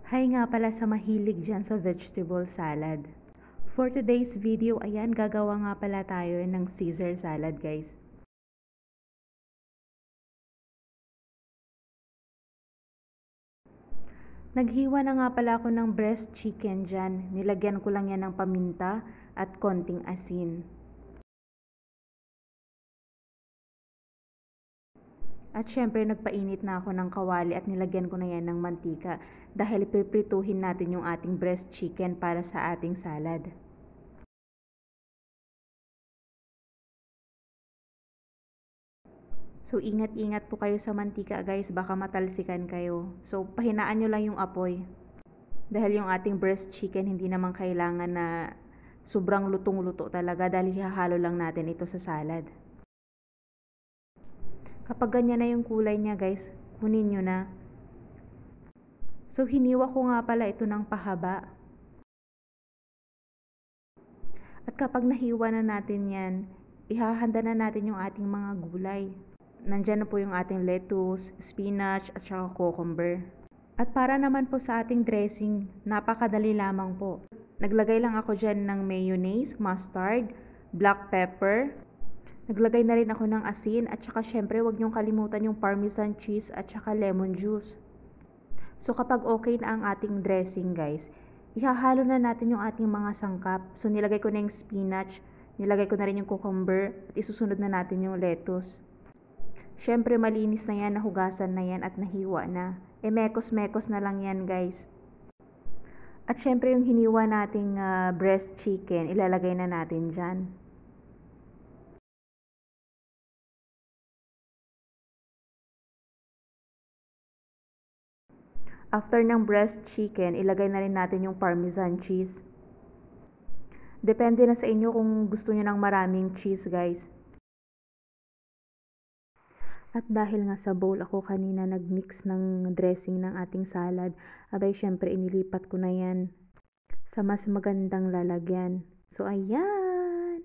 Hi nga pala sa mahilig dyan sa vegetable salad. For today's video, ayan, gagawa nga pala tayo ng Caesar salad, guys. Naghiwa na nga pala ako ng breast chicken dyan. Nilagyan ko lang yan ng paminta at konting asin. At syempre, nagpainit na ako ng kawali at nilagyan ko na yan ng mantika dahil piprituhin natin yung ating breast chicken para sa ating salad. So, ingat-ingat po kayo sa mantika, guys, baka matalsikan kayo. So, pahinaan nyo lang yung apoy. Dahil yung ating breast chicken, hindi naman kailangan na sobrang lutong-luto talaga dahil hihalo lang natin ito sa salad. Kapag ganyan na yung kulay niya, guys, kunin nyo na. So, hiniwa ko nga pala ito ng pahaba. At kapag nahiwa na natin yan, ihahanda na natin yung ating mga gulay. Nandyan na po yung ating lettuce, spinach, at saka cucumber. At para naman po sa ating dressing, napakadali lamang po. Naglagay lang ako dyan ng mayonnaise, mustard, black pepper. Naglagay na rin ako ng asin at saka syempre huwag niyong kalimutan yung parmesan cheese at saka lemon juice. So kapag okay na ang ating dressing, guys, ihahalo na natin yung ating mga sangkap. So nilagay ko na yung spinach, nilagay ko na rin yung cucumber at isusunod na natin yung lettuce. Syempre malinis na yan, nahugasan na yan at nahiwa na. Mekos-mekos na lang yan, guys. At syempre yung hiniwa nating breast chicken, ilalagay na natin dyan. After ng breast chicken, ilagay na rin natin yung parmesan cheese. Depende na sa inyo kung gusto niyo ng maraming cheese, guys. At dahil nga sa bowl ako kanina nagmix ng dressing ng ating salad, abay syempre inilipat ko na yan sa mas magandang lalagyan. So ayan!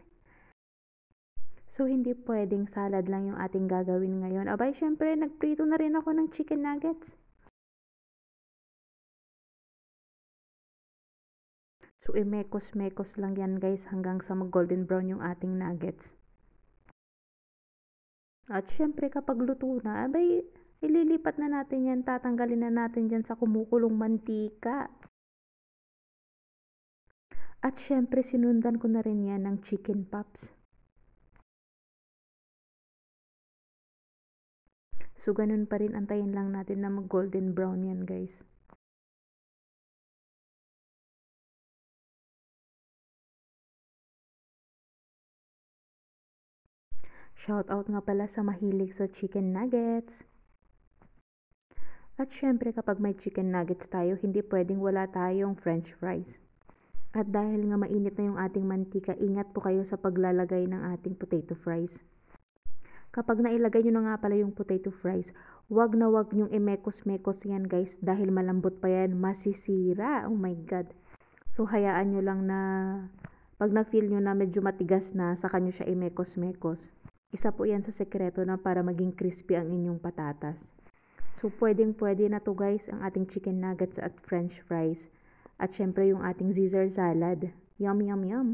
So hindi pwedeng salad lang yung ating gagawin ngayon. Abay syempre nagprito na rin ako ng chicken nuggets. So imekos-mekos lang yan, guys, hanggang sa mag-golden brown yung ating nuggets. At syempre kapag luto na, abay, ililipat na natin yan, tatanggalin na natin dyan sa kumukulong mantika. At syempre sinundan ko na rin yan ng chicken pops. So ganun pa rin, antayin lang natin na mag-golden brown yan, guys. Shout out nga pala sa mahilig sa chicken nuggets. At syempre kapag may chicken nuggets tayo, hindi pwedeng wala tayong french fries. At dahil nga mainit na yung ating mantika, ingat po kayo sa paglalagay ng ating potato fries. Kapag nailagay nyo na nga pala yung potato fries, wag na wag nyong imekos-mekos yan, guys, dahil malambot pa yan, masisira. Oh my God. So hayaan nyo lang na pag na-feel nyo na medyo matigas na, saka nyo siya imekos-mekos. Isa po yan sa sekreto na para maging crispy ang inyong patatas. So, pwedeng-pwede na to, guys, ang ating chicken nuggets at french fries. At syempre yung ating Caesar salad. Yum, yum, yum.